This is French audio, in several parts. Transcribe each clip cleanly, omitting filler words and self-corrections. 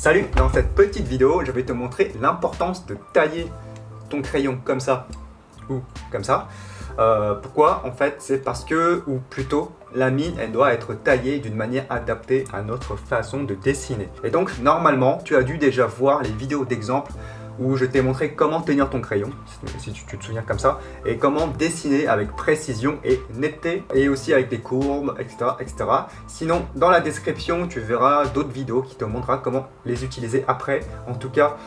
Salut, dans cette petite vidéo, je vais te montrer l'importance de tailler ton crayon comme ça ou comme ça. Pourquoi? En fait, c'est parce que, ou plutôt, la mine, elle doit être taillée d'une manière adaptée à notre façon de dessiner. Et donc, normalement, tu as dû déjà voir les vidéos d'exemple où je t'ai montré comment tenir ton crayon, si tu te souviens comme ça, et comment dessiner avec précision et netteté, et aussi avec des courbes, etc., etc. Sinon, dans la description, tu verras d'autres vidéos qui te montreront comment les utiliser après. En tout cas,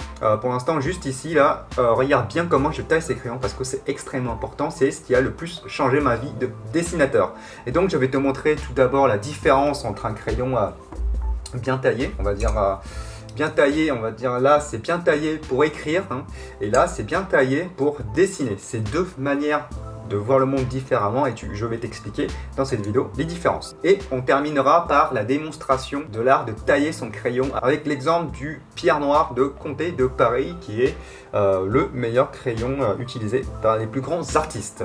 pour l'instant, juste ici, là, regarde bien comment je taille ces crayons, parce que c'est extrêmement important, c'est ce qui a le plus changé ma vie de dessinateur. Et donc, je vais te montrer tout d'abord la différence entre un crayon bien taillé, on va dire... bien taillé, on va dire là c'est bien taillé pour écrire hein, et là c'est bien taillé pour dessiner. C'est deux manières de voir le monde différemment et je vais t'expliquer dans cette vidéo les différences. Et on terminera par la démonstration de l'art de tailler son crayon avec l'exemple du pierre noire de Comté de Paris qui est le meilleur crayon utilisé par les plus grands artistes.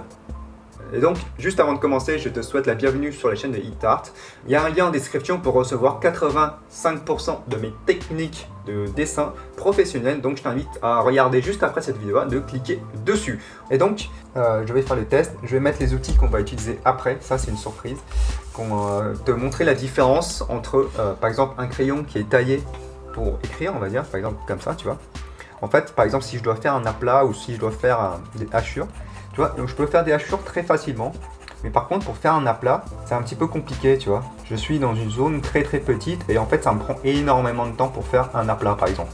Et donc, juste avant de commencer, je te souhaite la bienvenue sur la chaîne de HitArt. Il y a un lien en description pour recevoir 85% de mes techniques de dessin professionnel. Donc, je t'invite à regarder juste après cette vidéo, de cliquer dessus. Et donc, je vais faire le test. Je vais mettre les outils qu'on va utiliser après. Ça, c'est une surprise. Te montrer la différence entre, par exemple, un crayon qui est taillé pour écrire, on va dire, par exemple, comme ça, tu vois. En fait, par exemple, si je dois faire un aplat ou si je dois faire des hachures, tu vois, donc je peux faire des hachures très facilement, mais par contre pour faire un aplat, c'est un petit peu compliqué, tu vois. Je suis dans une zone très petite et en fait ça me prend énormément de temps pour faire un aplat par exemple.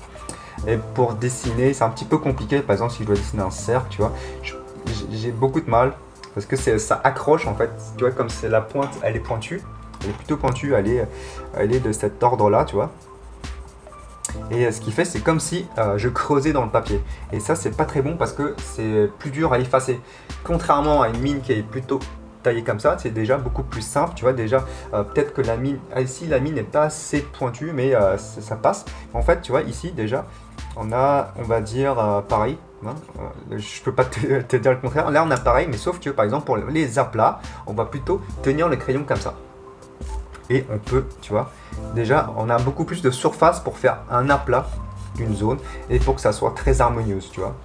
Et pour dessiner, c'est un petit peu compliqué, par exemple si je dois dessiner un cercle, tu vois, j'ai beaucoup de mal parce que ça accroche en fait, tu vois, comme c'est la pointe, elle est pointue, elle est plutôt pointue, elle est de cet ordre là, tu vois. Et ce qui fait, c'est comme si je creusais dans le papier. Et ça, c'est pas très bon parce que c'est plus dur à effacer. Contrairement à une mine qui est plutôt taillée comme ça, c'est déjà beaucoup plus simple. Tu vois, déjà, peut-être que la mine, ici, la mine n'est pas assez pointue, mais ça passe. En fait, tu vois, ici, déjà, on a, on va dire, pareil. Hein, je peux pas te dire le contraire. Là, on a pareil, mais sauf que, par exemple, pour les aplats, on va plutôt tenir le crayon comme ça. Et on peut, tu vois, déjà on a beaucoup plus de surface pour faire un aplat d'une zone et pour que ça soit très harmonieuse, tu vois.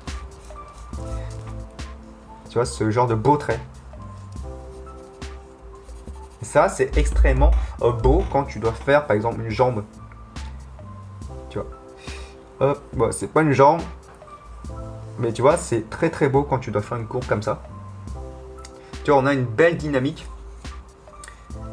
Tu vois, ce genre de beau trait. Et ça, c'est extrêmement beau quand tu dois faire, par exemple, une jambe. Tu vois. Hop, bon, c'est pas une jambe, mais tu vois, c'est très beau quand tu dois faire une courbe comme ça. Tu vois, on a une belle dynamique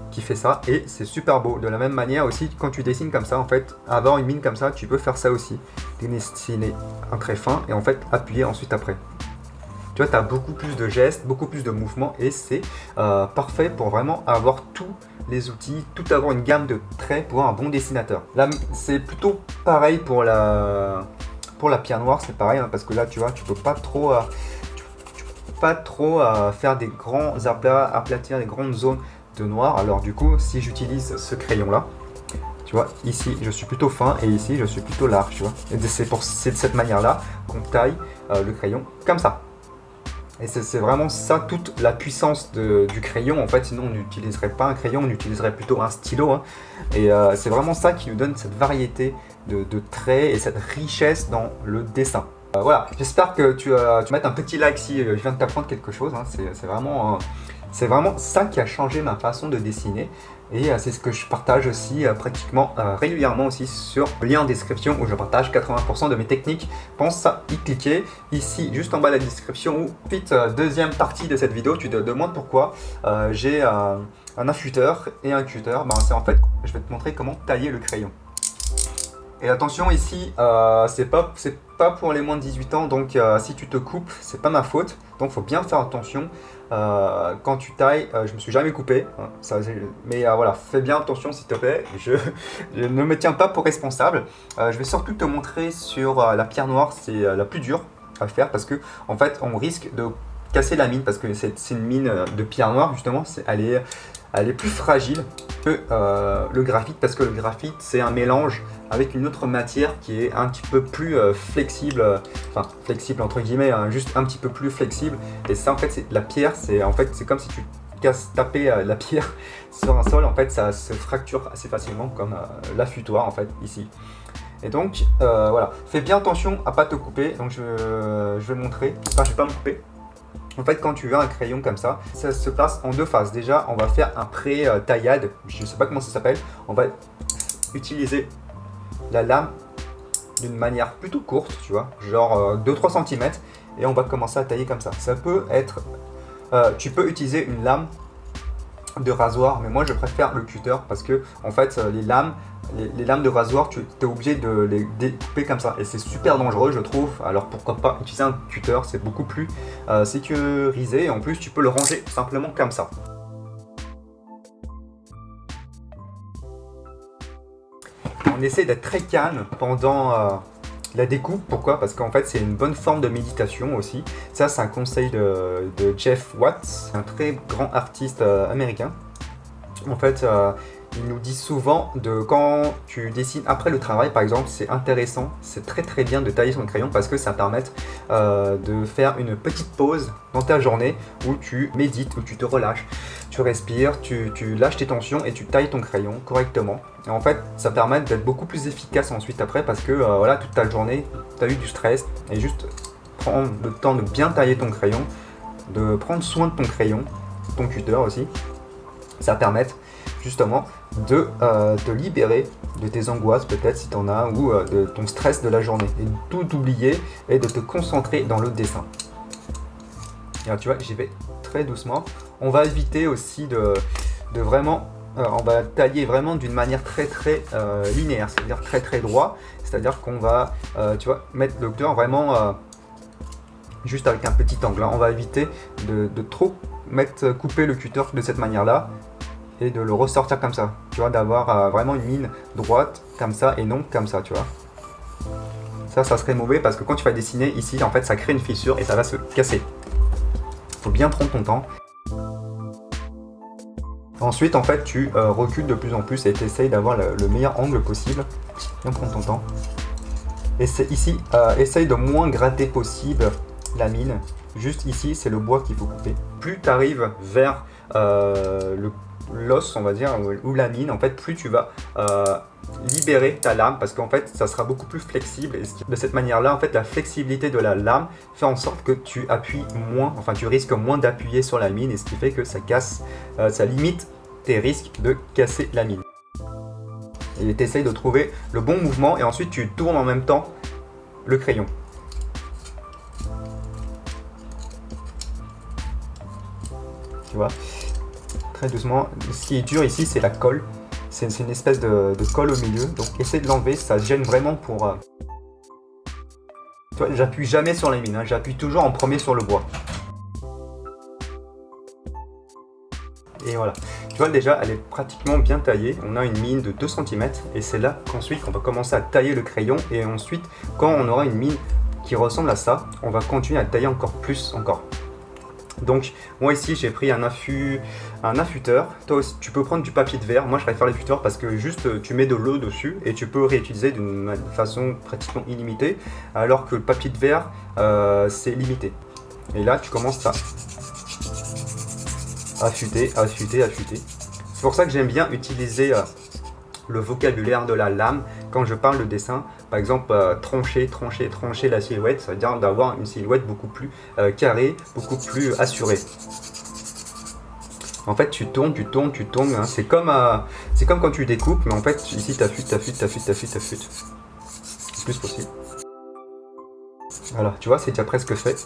qui fait ça et c'est super beau. De la même manière aussi, quand tu dessines comme ça, en fait, avoir une mine comme ça, tu peux faire ça aussi. Dessiner un trait fin et en fait appuyer ensuite après. Tu vois, tu as beaucoup plus de gestes, beaucoup plus de mouvements et c'est parfait pour vraiment avoir tous les outils, tout avoir une gamme de traits pour un bon dessinateur. Là, c'est plutôt pareil pour la pierre noire, c'est pareil hein, parce que là, tu vois, tu peux pas trop faire des grands aplats, aplatir des grandes zones de noir. Alors du coup, si j'utilise ce crayon là, tu vois, ici je suis plutôt fin et ici je suis plutôt large, tu vois. Et c'est de cette manière là qu'on taille le crayon comme ça. Et c'est vraiment ça toute la puissance du crayon. En fait, sinon on n'utiliserait pas un crayon, on utiliserait plutôt un stylo hein. Et c'est vraiment ça qui nous donne cette variété de traits et cette richesse dans le dessin. Voilà, j'espère que tu mettes un petit like si je viens de t'apprendre quelque chose hein. C'est vraiment ça qui a changé ma façon de dessiner et c'est ce que je partage aussi pratiquement régulièrement aussi sur le lien en description où je partage 80% de mes techniques. Pense à y cliquer ici juste en bas de la description ou ensuite deuxième partie de cette vidéo tu te demandes pourquoi j'ai un affûteur et un cutter. Ben, c'est en fait, je vais te montrer comment tailler le crayon. Et attention ici, c'est pas pour les moins de 18 ans, donc si tu te coupes, c'est pas ma faute. Donc faut bien faire attention quand tu tailles. Je me suis jamais coupé, hein, mais voilà, fais bien attention s'il te plaît. Je ne me tiens pas pour responsable. Je vais surtout te montrer sur la pierre noire, c'est la plus dure à faire parce que en fait on risque de casser la mine parce que c'est une mine de pierre noire justement, elle est plus fragile que le graphite parce que le graphite c'est un mélange avec une autre matière qui est un petit peu plus flexible, enfin flexible entre guillemets, hein, juste un petit peu plus flexible. Et ça en fait c'est la pierre, c'est comme si tu taper la pierre sur un sol, en fait ça se fracture assez facilement comme l'affûtoir en fait ici. Et donc, voilà, fais bien attention à pas te couper. Donc, je vais montrer. Enfin, je vais pas me couper. En fait, quand tu veux un crayon comme ça se passe en deux phases. Déjà, on va faire un pré-taillade. Je sais pas comment ça s'appelle. On va utiliser la lame d'une manière plutôt courte, tu vois, genre 2-3 cm. Et on va commencer à tailler comme ça. Ça peut être... tu peux utiliser une lame de rasoir, mais moi je préfère le cutter parce que en fait les lames de rasoir, tu es obligé de les découper comme ça et c'est super dangereux je trouve. Alors pourquoi pas utiliser un cutter, c'est beaucoup plus sécurisé et en plus tu peux le ranger simplement comme ça. On essaie d'être très calme pendant la découpe. Pourquoi? Parce qu'en fait c'est une bonne forme de méditation aussi. Ça c'est un conseil de Jeff Watts, un très grand artiste américain. En fait il nous dit souvent de quand tu dessines après le travail par exemple, c'est intéressant, c'est très bien de tailler son crayon parce que ça permet de faire une petite pause dans ta journée où tu médites, où tu te relâches, tu respires, tu lâches tes tensions et tu tailles ton crayon correctement. Et en fait ça permet d'être beaucoup plus efficace ensuite après parce que voilà, toute ta journée tu as eu du stress et juste prendre le temps de bien tailler ton crayon, de prendre soin de ton crayon, ton cutter aussi, ça permet justement de te libérer de tes angoisses peut-être si tu en as ou de ton stress de la journée et de tout oublier et de te concentrer dans le dessin. Et là, tu vois, j'y vais très doucement. On va éviter aussi de vraiment, on va tailler vraiment d'une manière très linéaire, c'est-à-dire très droit, c'est-à-dire qu'on va, tu vois, mettre le cutter vraiment juste avec un petit angle. On va éviter de trop couper le cutter de cette manière-là et de le ressortir comme ça, tu vois, d'avoir vraiment une ligne droite comme ça et non comme ça, tu vois. Ça serait mauvais parce que quand tu vas dessiner ici, en fait, ça crée une fissure et ça va se casser. Faut bien prendre ton temps. Ensuite, en fait, tu recules de plus en plus et tu essayes d'avoir le meilleur angle possible. Bien prendre ton temps. Et c'est ici, essaye de moins gratter possible la mine. Juste ici, c'est le bois qu'il faut couper. Plus tu arrives vers l'os, on va dire, ou la mine, en fait, plus tu vas libérer ta lame parce qu'en fait, ça sera beaucoup plus flexible. Et de cette manière-là, en fait, la flexibilité de la lame fait en sorte que tu appuies moins, enfin, tu risques moins d'appuyer sur la mine et ce qui fait que ça casse, ça limite tes risques de casser la mine. Et tu essayes de trouver le bon mouvement et ensuite tu tournes en même temps le crayon. Tu vois, très doucement. Ce qui est dur ici, c'est la colle. C'est une espèce de colle au milieu. Donc, essaie de l'enlever. Ça gêne vraiment pour... Tu vois, j'appuie jamais sur les mines. Hein. J'appuie toujours en premier sur le bois. Et voilà. Tu vois, déjà, elle est pratiquement bien taillée. On a une mine de 2 cm. Et c'est là qu'ensuite, on va commencer à tailler le crayon. Et ensuite, quand on aura une mine qui ressemble à ça, on va continuer à tailler encore plus encore. Donc moi ici j'ai pris un affuteur. Toi aussi tu peux prendre du papier de verre. Moi je préfère l'affuteur parce que juste tu mets de l'eau dessus et tu peux réutiliser d'une façon pratiquement illimitée, alors que le papier de verre c'est limité. Et là tu commences à affûter. C'est pour ça que j'aime bien utiliser le vocabulaire de la lame quand je parle de dessin. Par exemple, trancher la silhouette, ça veut dire d'avoir une silhouette beaucoup plus carrée, beaucoup plus assurée. En fait, tu tournes, hein. C'est comme quand tu découpes, mais en fait, ici, tu affûtes. Le plus possible. Voilà, tu vois, c'est déjà presque fait.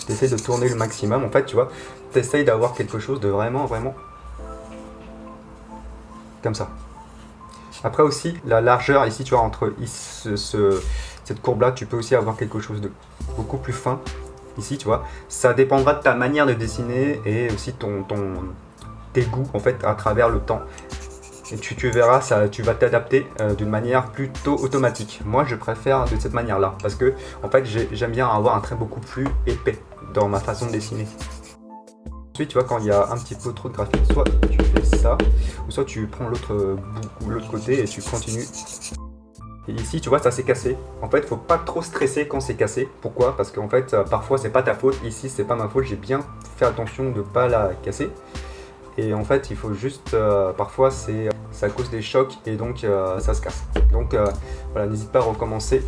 Tu essaies de tourner le maximum. En fait, tu vois, tu essayes d'avoir quelque chose de vraiment comme ça. Après aussi, la largeur ici, tu vois, entre cette courbe-là, tu peux aussi avoir quelque chose de beaucoup plus fin. Ici, tu vois, ça dépendra de ta manière de dessiner et aussi tes goûts, en fait, à travers le temps. Et tu verras, tu vas t'adapter d'une manière plutôt automatique. Moi, je préfère de cette manière-là parce que, en fait, j'aime bien avoir un trait beaucoup plus épais dans ma façon de dessiner. Ensuite, tu vois, quand il y a un petit peu trop de graphisme, soit tu fais ça, ou soit tu prends l'autre côté et tu continues. Et ici, tu vois, ça s'est cassé. En fait, il ne faut pas trop stresser quand c'est cassé. Pourquoi? Parce qu'en fait, parfois, c'est pas ta faute. Ici, c'est pas ma faute. J'ai bien fait attention de ne pas la casser. Et en fait, il faut juste... parfois, c'est ça cause des chocs et donc ça se casse. Donc voilà, n'hésite pas à recommencer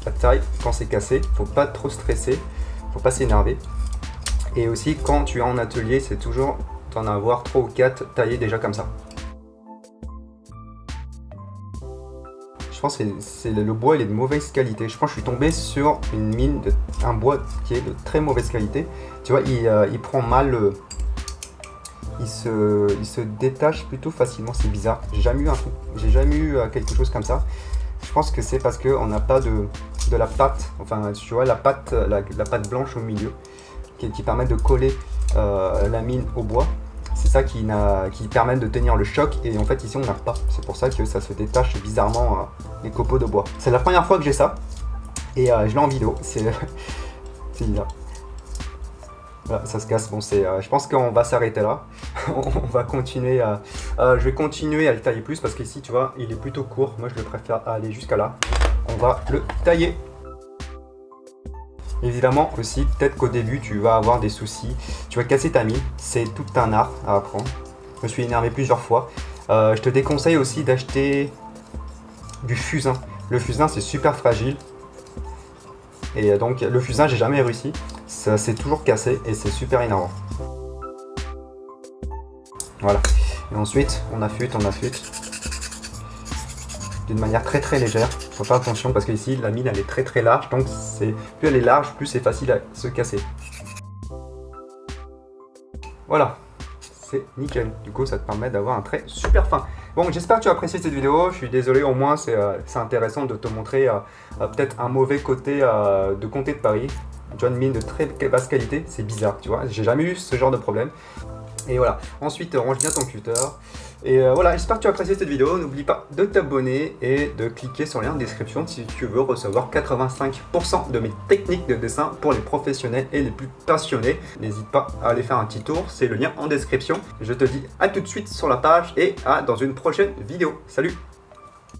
la taille quand c'est cassé. Faut pas trop stresser, faut pas s'énerver. Et aussi quand tu es en atelier, c'est toujours d'en avoir 3 ou 4 taillés déjà comme ça. Je pense que le bois il est de mauvaise qualité. Je pense que je suis tombé sur une mine, un bois qui est de très mauvaise qualité. Tu vois, il prend mal, il se détache plutôt facilement, c'est bizarre. J'ai jamais eu quelque chose comme ça. Je pense que c'est parce qu'on n'a pas de la pâte, enfin tu vois la pâte blanche au milieu qui permet de coller la mine au bois. C'est ça qui permet de tenir le choc et en fait ici on n'a pas. C'est pour ça que ça se détache bizarrement les copeaux de bois. C'est la première fois que j'ai ça et je l'ai en vidéo. C'est bizarre. Voilà, ça se casse. Bon, je pense qu'on va s'arrêter là. On va continuer je vais continuer à le tailler plus parce qu'ici tu vois il est plutôt court. Moi je le préfère aller jusqu'à là. On va le tailler. Évidemment aussi, peut-être qu'au début tu vas avoir des soucis, tu vas casser ta mine, c'est tout un art à apprendre. Je me suis énervé plusieurs fois. Je te déconseille aussi d'acheter du fusain. Le fusain c'est super fragile. Et donc le fusain j'ai jamais réussi, ça s'est toujours cassé et c'est super énervant. Voilà. Et ensuite on affûte. D'une manière très légère. Faut faire attention parce que ici la mine elle est très large, donc plus elle est large, plus c'est facile à se casser. Voilà, c'est nickel. Du coup ça te permet d'avoir un trait super fin. Bon, j'espère que tu as apprécié cette vidéo. Je suis désolé, au moins c'est intéressant de te montrer peut-être un mauvais côté de Comté de Paris. Tu vois, une mine de très basse qualité, c'est bizarre, tu vois. J'ai jamais eu ce genre de problème. Et voilà, ensuite range bien ton cutter. Et voilà, j'espère que tu as apprécié cette vidéo. N'oublie pas de t'abonner et de cliquer sur le lien de description si tu veux recevoir 85% de mes techniques de dessin pour les professionnels et les plus passionnés. N'hésite pas à aller faire un petit tour, c'est le lien en description. Je te dis à tout de suite sur la page et à dans une prochaine vidéo. Salut!